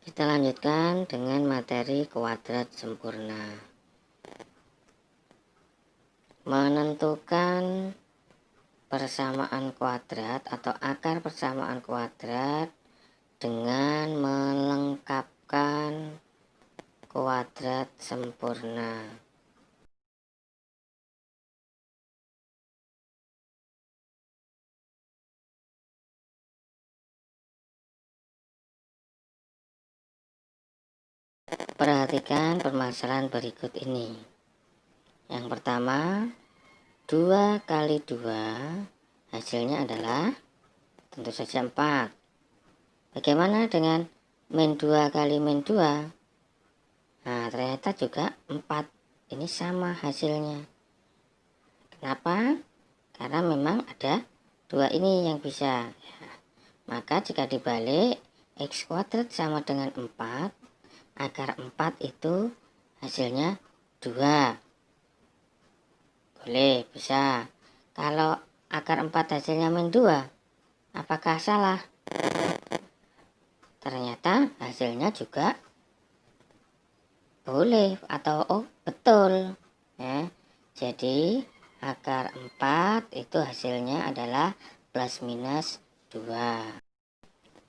Kita lanjutkan dengan materi kuadrat sempurna. Menentukan persamaan kuadrat atau akar persamaan kuadrat dengan melengkapkan kuadrat sempurna. Perhatikan permasalahan berikut ini. Yang pertama, 2 kali 2 hasilnya adalah tentu saja 4. Bagaimana dengan min 2 kali min 2? Nah, ternyata juga 4. Ini sama hasilnya. Kenapa? Karena memang ada 2 ini yang bisa. Maka jika dibalik, x kuadrat sama dengan 4, akar 4 itu hasilnya 2. Boleh, bisa. Kalau akar 4 hasilnya min 2, apakah salah? Ternyata hasilnya juga boleh atau betul ya. Jadi akar 4 itu hasilnya adalah plus minus 2.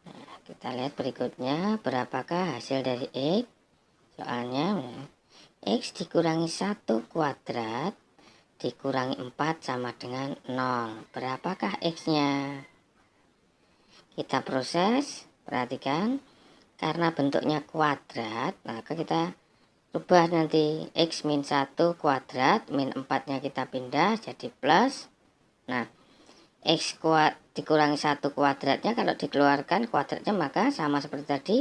Nah, kita lihat berikutnya, berapakah hasil dari x? Soalnya x dikurangi 1 kuadrat dikurangi 4 sama dengan 0. Berapakah x-nya? Kita proses, perhatikan. Karena bentuknya kuadrat, maka kita rubah nanti x min 1 kuadrat, min 4 nya kita pindah jadi plus. Nah, x dikurangi 1 kuadratnya kalau dikeluarkan kuadratnya maka sama seperti tadi,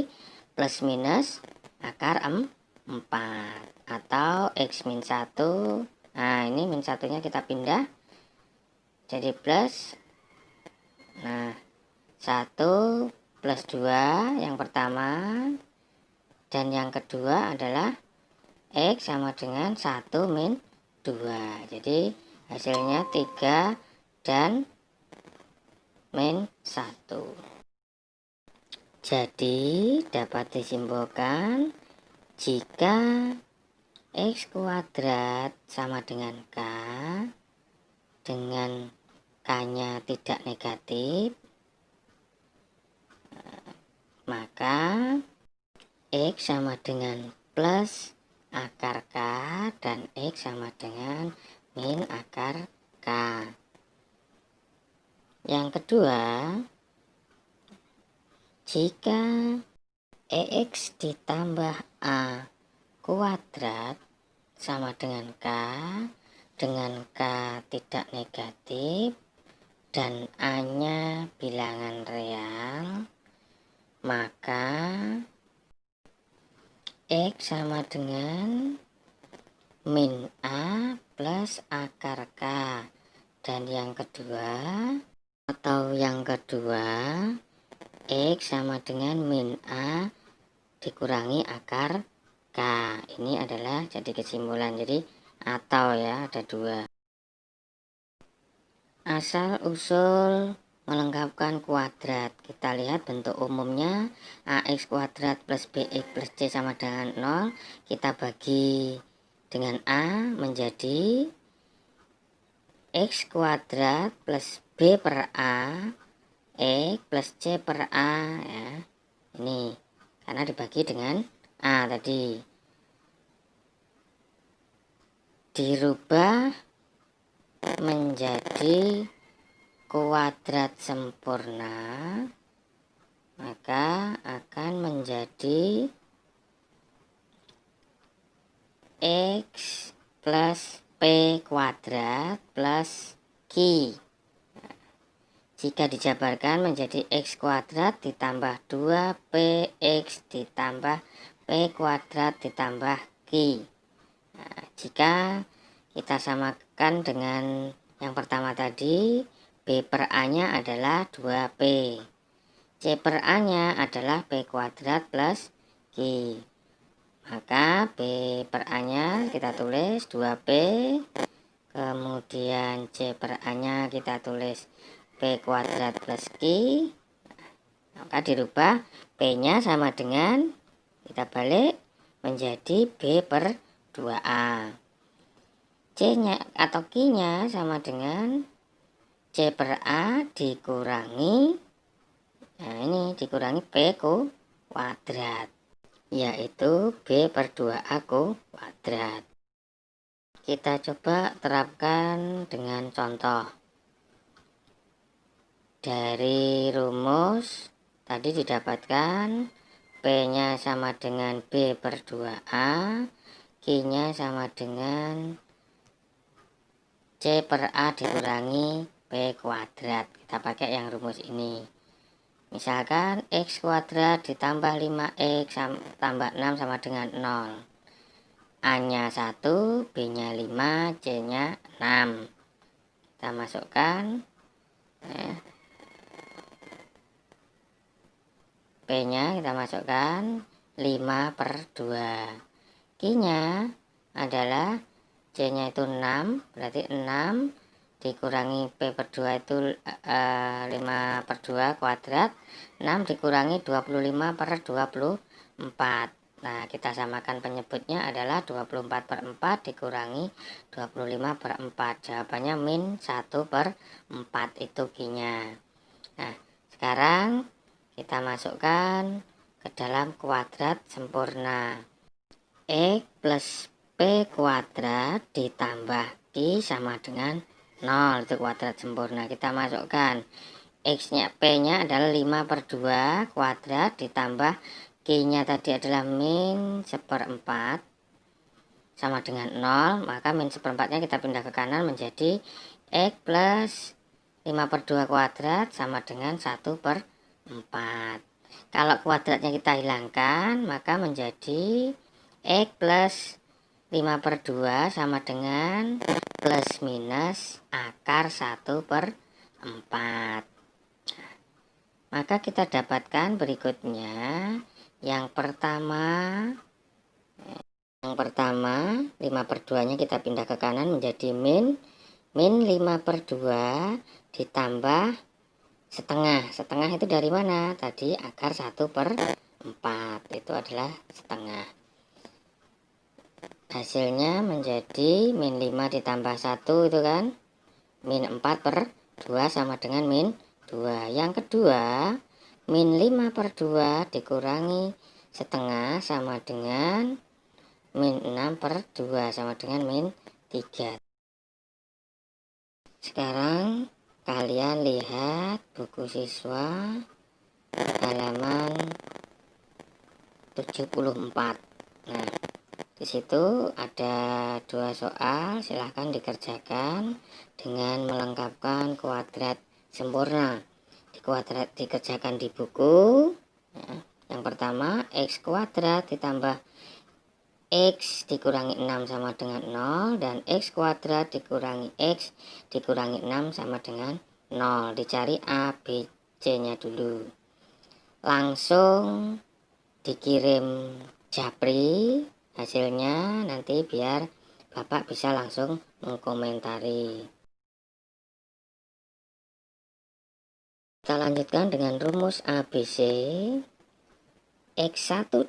plus minus akar 4 atau x min 1. Nah, ini min 1 nya kita pindah jadi plus. Nah, 1 plus 2 yang pertama, dan yang kedua adalah x sama dengan 1 min 2. Jadi hasilnya 3 dan min 1. Jadi dapat disimpulkan jika x kuadrat sama dengan k dengan k-nya tidak negatif, maka x sama dengan plus akar k dan x sama dengan min akar k. Yang kedua, jika EX ditambah A kuadrat sama dengan K tidak negatif dan A-nya bilangan real, maka X sama dengan min A plus akar K. Dan yang kedua, X sama dengan min A dikurangi akar K. Ini adalah jadi kesimpulan. Jadi atau ya, ada 2. Asal usul melengkapkan kuadrat. Kita lihat bentuk umumnya, AX kuadrat plus BX plus C sama dengan 0. Kita bagi dengan A menjadi X kuadrat plus B per A X plus C per A ya. Ini karena dibagi dengan A tadi. Dirubah menjadi kuadrat sempurna, maka akan menjadi X plus P kuadrat plus Q. Jika dijabarkan menjadi X kuadrat ditambah 2PX ditambah P kuadrat ditambah Q. Nah, jika kita samakan dengan yang pertama tadi, B per A nya adalah 2P, C per A nya adalah P kuadrat plus Q. Maka B per A nya kita tulis 2P, kemudian C per A nya kita tulis P kuadrat plus Q. Maka dirubah P nya sama dengan kita balik menjadi B per 2A. C-nya atau Q-nya sama dengan C per A dikurangi, nah ini dikurangi B kuadrat, yaitu B per 2A kuadrat. Kita coba terapkan dengan contoh. Dari rumus tadi didapatkan P-nya sama dengan B per 2A, Q-nya sama dengan C per A dikurangi B kuadrat. Kita pakai yang rumus ini. Misalkan X kuadrat ditambah 5X tambah 6 sama dengan 0. A-nya 1, B-nya 5, C-nya 6. Kita masukkan. P-nya kita masukkan 5 per 2. Q-nya adalah C-nya itu 6, berarti 6 dikurangi P per 2 itu 5 per 2 kuadrat. 6 dikurangi 25 per 24. Nah, kita samakan penyebutnya adalah 24 per 4 dikurangi 25 per 4. Jawabannya min 1 per 4 itu Q-nya. Nah, sekarang kita masukkan ke dalam kuadrat sempurna. X plus P kuadrat ditambah Q sama dengan 0, itu kuadrat sempurna. Kita masukkan X-nya, P-nya adalah 5 per 2 kuadrat ditambah Q-nya tadi adalah min 1/4 sama dengan 0, maka min 1/4-nya kita pindah ke kanan menjadi X plus 5 per 2 kuadrat sama dengan 1 per 4. Kalau kuadratnya kita hilangkan, maka menjadi X plus 5 per 2 sama dengan plus minus akar 1 per 4. Maka kita dapatkan berikutnya. Yang pertama 5 per 2 nya kita pindah ke kanan menjadi min 5 per 2 ditambah setengah itu dari mana? Tadi akar 1 per 4 itu adalah setengah. Hasilnya menjadi min 5 ditambah 1 itu kan min 4 per 2 sama dengan min 2. Yang kedua min 5 per 2 dikurangi setengah sama dengan min 6 per 2 sama dengan min 3. Sekarang kalian lihat buku siswa halaman 74. Nah, di situ ada 2 soal, silahkan dikerjakan dengan melengkapkan kuadrat sempurna. Dikerjakan di buku. Nah, yang pertama X kuadrat ditambah X dikurangi 6 sama dengan 0 dan X kuadrat dikurangi X dikurangi 6 sama dengan 0. Dicari A, B, C nya dulu. Langsung dikirim Japri hasilnya nanti biar Bapak bisa langsung mengkomentari. Kita lanjutkan dengan rumus ABC. X12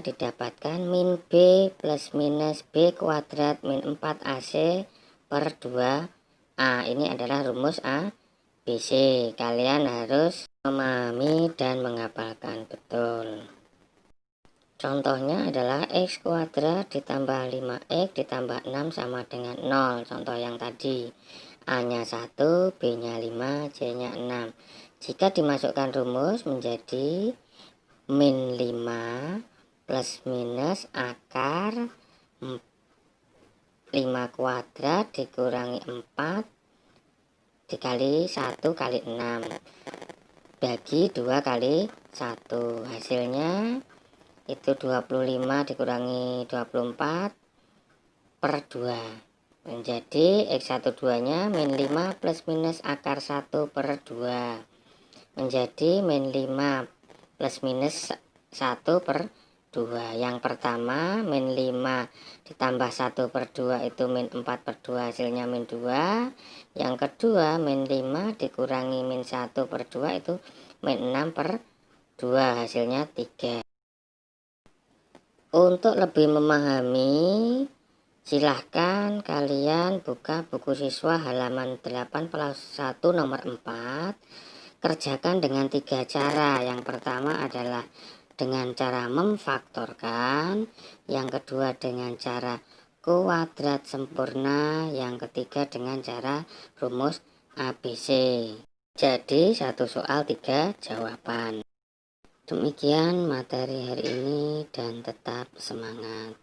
didapatkan min B plus minus B kuadrat min 4AC per 2A. Ini adalah rumus ABC. Kalian harus memahami dan menghafalkan betul. Contohnya adalah X kuadrat ditambah 5X ditambah 6 sama dengan 0. Contoh yang tadi. A-nya 1, B-nya 5, C-nya 6. Jika dimasukkan rumus menjadi min 5 plus minus akar 5 kuadrat dikurangi 4 dikali 1 kali 6 bagi 2 kali 1. Hasilnya itu 25 dikurangi 24 per 2 menjadi X12 nya min 5 plus minus akar 1 per 2 menjadi min 5 plus minus 1 per 2. Yang pertama min 5 ditambah 1 per 2 itu min 4 per 2 hasilnya min 2. Yang kedua min 5 dikurangi min 1 per 2 itu min 6 per 2 hasilnya 3. Untuk lebih memahami, silahkan kalian buka buku siswa halaman 8 kelas 1 nomor 4. Kerjakan dengan 3 cara. Yang pertama adalah dengan cara memfaktorkan, yang kedua dengan cara kuadrat sempurna, yang ketiga dengan cara rumus ABC. Jadi satu soal 3 jawaban. Demikian materi hari ini dan tetap semangat.